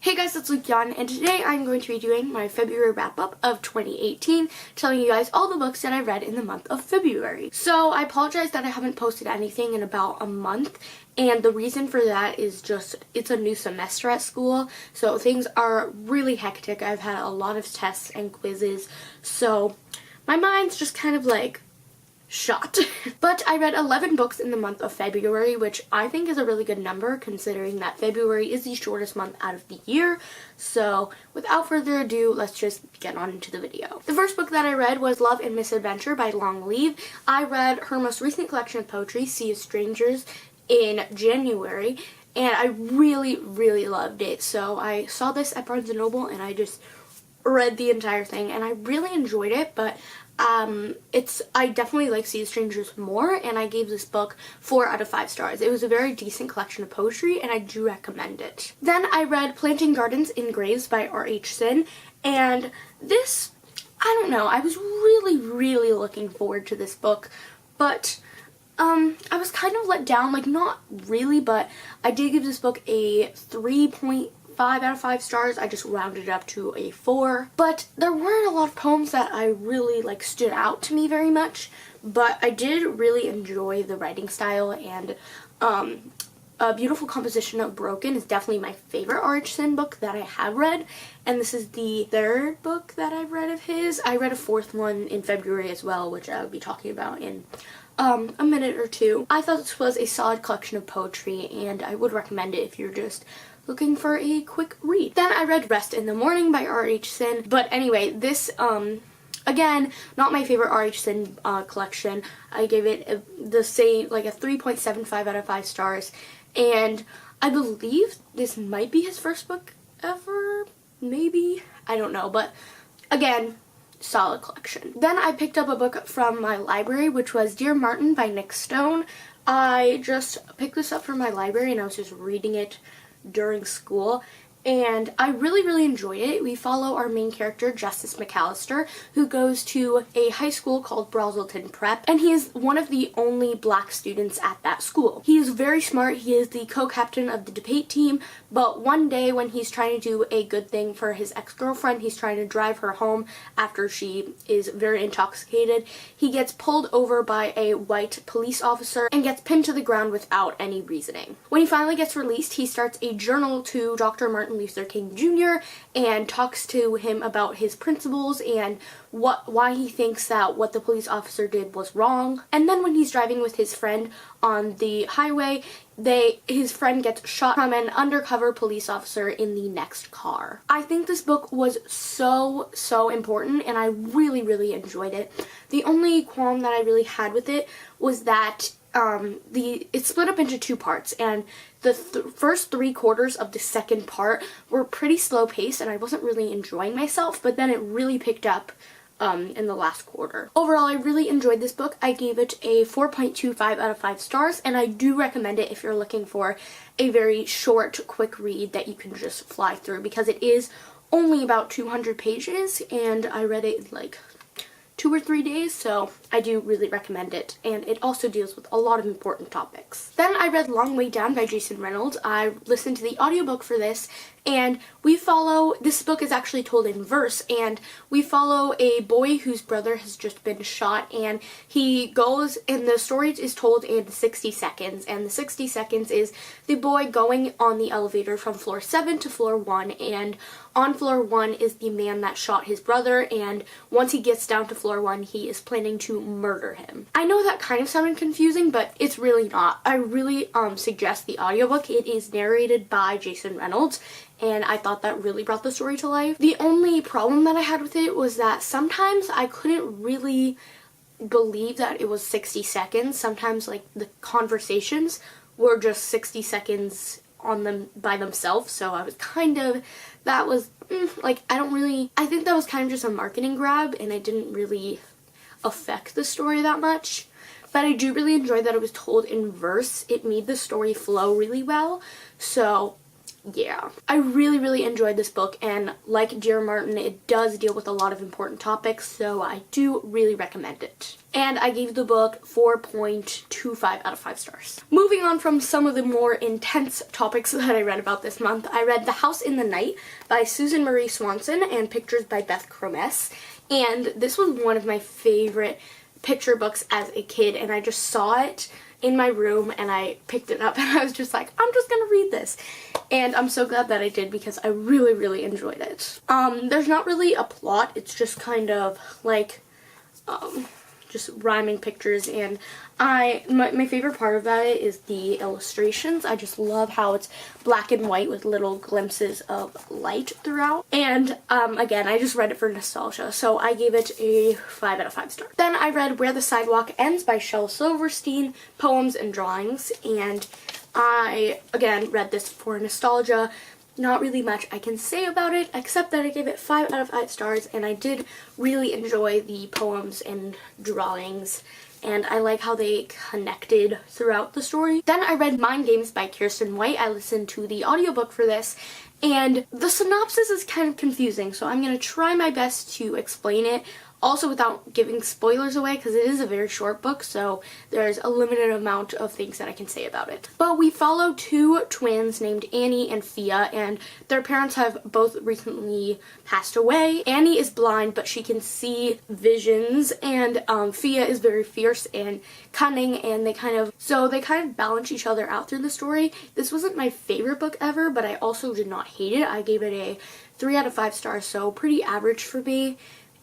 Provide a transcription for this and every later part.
Hey guys, it's Lukyan, and today I'm going to be doing my February wrap-up of 2018, telling you guys all the books that I read in the month of February. So I apologize that I haven't posted anything in about a month, and the reason for that is just it's a new semester at school, so things are really hectic. I've had a lot of tests and quizzes, so my mind's just kind of like shot. But I read 11 books in the month of February, which I think is a really good number considering that February is the shortest month out of the year. So without further ado, let's just get on into the video. The first book that I read was Love and Misadventure by Long Leave. I read her most recent collection of poetry, Sea of Strangers, in January, and I really loved it. So I saw this at Barnes & Noble and I just read the entire thing and I really enjoyed it, but I definitely like Sea of Strangers more, and I gave this book 4 out of 5 stars. It was a very decent collection of poetry, and I do recommend it. Then I read Planting Gardens in Graves by R.H. Sin, and this, I don't know, I was really looking forward to this book, but I was kind of let down, like not really, but I did give this book a 3.5 out of 5 stars. I just rounded it up to a 4. But there weren't a lot of poems that I really stood out to me very much, but I did really enjoy the writing style, and A Beautiful Composition of Broken is definitely my favorite R.H. Sin book that I have read, and this is the 3rd book that I've read of his. I read a 4th one in February as well, which I will be talking about in a minute or two. I thought this was a solid collection of poetry, and I would recommend it if you're just looking for a quick read. Then I read Rest in the Morning by R.H. Sin, but anyway, this, again, not my favorite R.H. Sin collection. I gave it a 3.75 out of 5 stars, and I believe this might be his first book ever, maybe? I don't know, but again, solid collection. Then I picked up a book from my library, which was Dear Martin by Nick Stone. I just picked this up from my library and I was just reading it during school, and I really enjoyed it. We follow our main character, Justice McAllister, who goes to a high school called Brazelton Prep, and he is one of the only black students at that school. He is very smart. He is the co-captain of the debate team, but one day when he's trying to do a good thing for his ex-girlfriend, he's trying to drive her home after she is very intoxicated, he gets pulled over by a white police officer and gets pinned to the ground without any reasoning. When he finally gets released, he starts a journal to Dr. Martin Luther King Jr. and talks to him about his principles and why he thinks that what the police officer did was wrong. And then when he's driving with his friend on the highway, his friend gets shot from an undercover police officer in the next car. I think this book was so important, and I really enjoyed it. The only qualm that I really had with it was that it's split up into 2 parts, and the first 3/4 of the second part were pretty slow paced and I wasn't really enjoying myself, but then it really picked up in the last quarter. Overall, I really enjoyed this book. I gave it a 4.25 out of 5 stars, and I do recommend it if you're looking for a very short, quick read that you can just fly through, because it is only about 200 pages, and I read it in like 2 or 3 days, so I do really recommend it, and it also deals with a lot of important topics. Then I read Long Way Down by Jason Reynolds. I listened to the audiobook for this, and this book is actually told in verse, and we follow a boy whose brother has just been shot, and he goes, and the story is told in 60 seconds, and the 60 seconds is the boy going on the elevator from floor 7 to floor 1, and on floor 1 is the man that shot his brother, and once he gets down to floor 1, he is planning to murder him. I know that kind of sounded confusing, but it's really not. I really suggest the audiobook. It is narrated by Jason Reynolds, and I thought that really brought the story to life. The only problem that I had with it was that sometimes I couldn't really believe that it was 60 seconds. Sometimes the conversations were just 60 seconds on them by themselves, so I was kind of, I think that was kind of just a marketing grab, and it didn't really affect the story that much. But I do really enjoy that it was told in verse. It made the story flow really well, so yeah. I really enjoyed this book, and like Dear Martin, it does deal with a lot of important topics, so I do really recommend it. And I gave the book 4.25 out of 5 stars. Moving on from some of the more intense topics that I read about this month, I read The House in the Night by Susan Marie Swanson and pictures by Beth Cromes. And this was one of my favorite picture books as a kid, and I just saw it in my room and I picked it up and I was just like, I'm just gonna read this. And I'm so glad that I did because I really enjoyed it. There's not really a plot, it's just kind of like just rhyming pictures, and my favorite part about it is the illustrations. I just love how it's black and white with little glimpses of light throughout. And again, I just read it for nostalgia, so I gave it a 5 out of 5 stars. Then I read Where the Sidewalk Ends by Shel Silverstein, Poems and Drawings, and I again read this for nostalgia. Not really much I can say about it, except that I gave it 5 out of 5 stars, and I did really enjoy the poems and drawings, and I like how they connected throughout the story. Then I read Mind Games by Kirsten White. I listened to the audiobook for this, and the synopsis is kind of confusing, so I'm going to try my best to explain it, also without giving spoilers away, because it is a very short book, so there's a limited amount of things that I can say about it. But we follow two twins named Annie and Fia, and their parents have both recently passed away. Annie is blind, but she can see visions, and Fia is very fierce and cunning, and they kind of balance each other out through the story. This wasn't my favorite book ever, but I also did not hate it. I gave it a 3 out of 5 stars, so pretty average for me.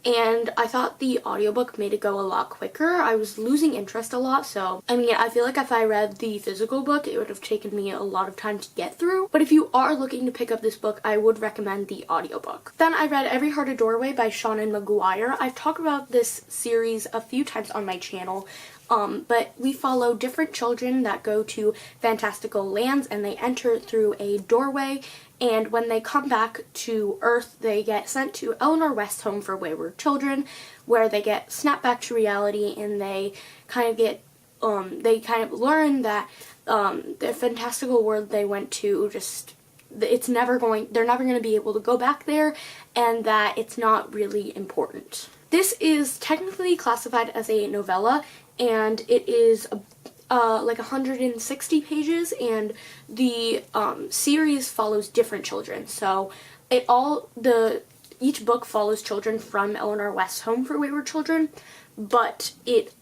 And I thought the audiobook made it go a lot quicker. I was losing interest a lot, so I mean, I feel like if I read the physical book, it would have taken me a lot of time to get through. But if you are looking to pick up this book, I would recommend the audiobook. Then I read Every Heart a Doorway by Seanan McGuire. I've talked about this series a few times on my channel. But we follow different children that go to fantastical lands, and they enter through a doorway, and when they come back to Earth, they get sent to Eleanor West's Home for Wayward Children, where they get snapped back to reality, and they kind of get learn that the fantastical world they went to they're never going to be able to go back there, and that it's not really important. This is technically classified as a novella, and it is like 160 pages, and the series follows different children. So each book follows children from Eleanor West's Home for Wayward Children, but it's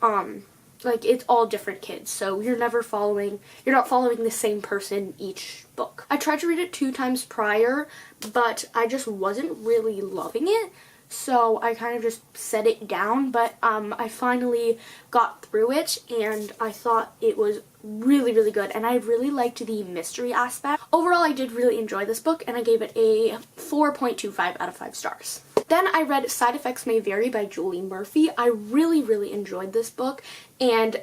all different kids. So you're not following the same person each book. I tried to read it 2 times prior, but I just wasn't really loving it. So I kind of just set it down, but I finally got through it, and I thought it was really good, and I really liked the mystery aspect. Overall, I did really enjoy this book, and I gave it a 4.25 out of 5 stars. Then I read Side Effects May Vary by Julie Murphy. I really enjoyed this book, and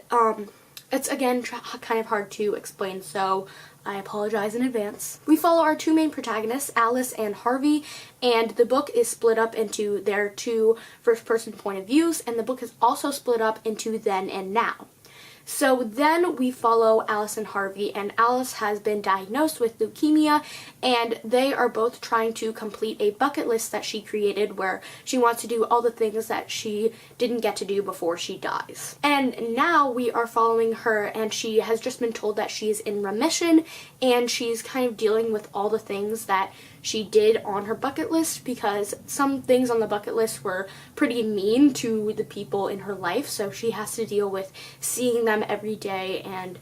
it's again kind of hard to explain, so I apologize in advance. We follow our 2 main protagonists, Alice and Harvey, and the book is split up into their 2 first-person point of views, and the book is also split up into then and now. So then we follow Alice and Harvey, and Alice has been diagnosed with leukemia, and they are both trying to complete a bucket list that she created where she wants to do all the things that she didn't get to do before she dies. And now we are following her, and she has just been told that she is in remission, and she's kind of dealing with all the things that she did on her bucket list, because some things on the bucket list were pretty mean to the people in her life, so she has to deal with seeing them every day and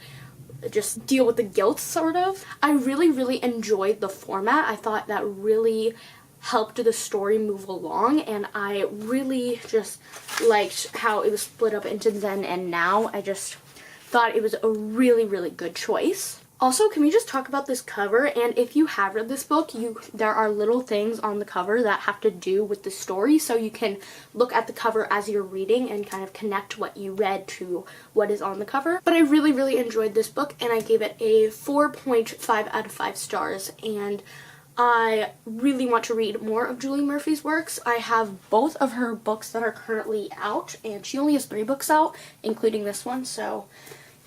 just deal with the guilt, sort of. I really enjoyed the format. I thought that really helped the story move along, and I really just liked how it was split up into then and now. I just thought it was a really good choice. Also, can we just talk about this cover? And if you have read this book, there are little things on the cover that have to do with the story, so you can look at the cover as you're reading and kind of connect what you read to what is on the cover. But I really enjoyed this book, and I gave it a 4.5 out of 5 stars, and I really want to read more of Julie Murphy's works. I have both of her books that are currently out, and she only has 3 books out, including this one, so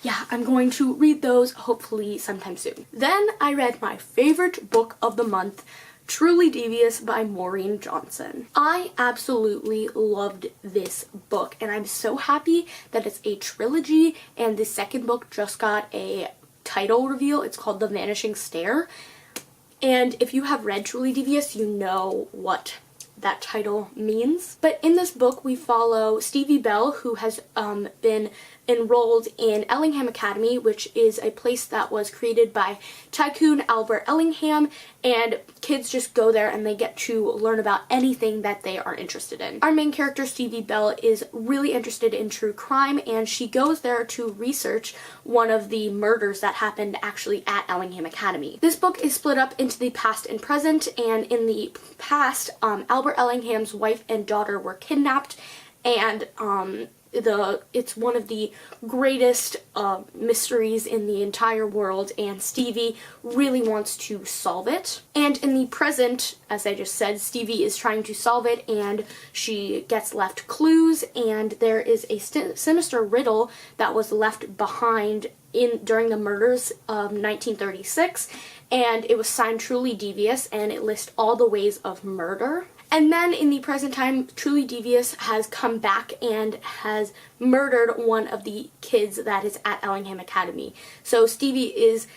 yeah, I'm going to read those hopefully sometime soon. Then I read my favorite book of the month, Truly Devious by Maureen Johnson. I absolutely loved this book, and I'm so happy that it's a trilogy, and the second book just got a title reveal. It's called The Vanishing Stair, and if you have read Truly Devious, you know what that title means. But in this book, we follow Stevie Bell, who has been enrolled in Ellingham Academy, which is a place that was created by tycoon Albert Ellingham, and kids just go there and they get to learn about anything that they are interested in. Our main character, Stevie Bell, is really interested in true crime, and she goes there to research one of the murders that happened actually at Ellingham Academy. This book is split up into the past and present, and in the past, Albert Ellingham's wife and daughter were kidnapped, and it's one of the greatest mysteries in the entire world, and Stevie really wants to solve it. And in the present, as I just said, Stevie is trying to solve it, and she gets left clues, and there is a sinister riddle that was left behind during the murders of 1936, and it was signed Truly Devious, and it lists all the ways of murder. And then in the present time, Truly Devious has come back and has murdered one of the kids that is at Ellingham Academy. So Stevie is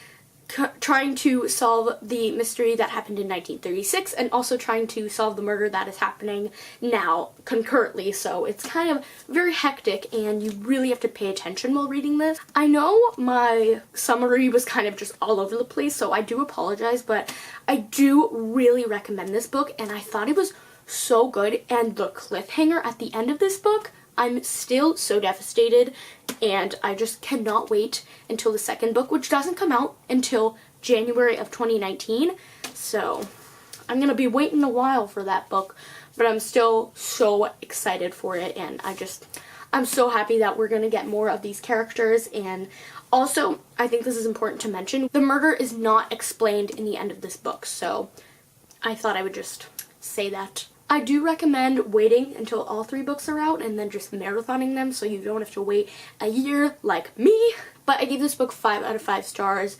trying to solve the mystery that happened in 1936 and also trying to solve the murder that is happening now concurrently. So it's kind of very hectic, and you really have to pay attention while reading this. I know my summary was kind of just all over the place, so I do apologize, but I do really recommend this book, and I thought it was so good. And the cliffhanger at the end of this book, I'm still so devastated, and I just cannot wait until the second book, which doesn't come out until January of 2019. So I'm gonna be waiting a while for that book, but I'm still so excited for it, and I'm so happy that we're gonna get more of these characters. And also, I think this is important to mention, the murder is not explained in the end of this book, so I thought I would just say that. I do recommend waiting until all 3 books are out and then just marathoning them so you don't have to wait a year like me. But I gave this book 5 out of 5 stars.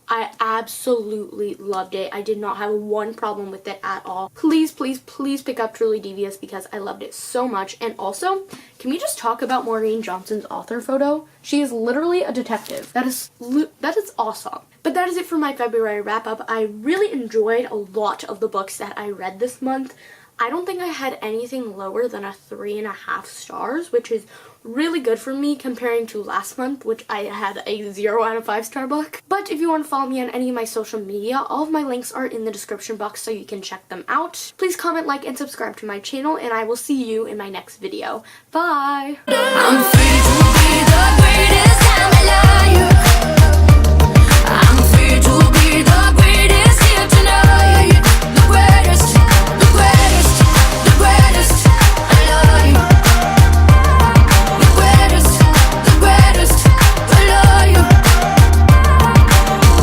I absolutely loved it. I did not have one problem with it at all. Please, please, please pick up Truly Devious because I loved it so much. And also, can we just talk about Maureen Johnson's author photo? She is literally a detective. That is awesome. But that is it for my February wrap-up. I really enjoyed a lot of the books that I read this month. I don't think I had anything lower than a 3.5 stars, which is really good for me comparing to last month, which I had a 0 out of 5 star book. But if you want to follow me on any of my social media, all of my links are in the description box so you can check them out. Please comment, like, and subscribe to my channel, and I will see you in my next video. Bye!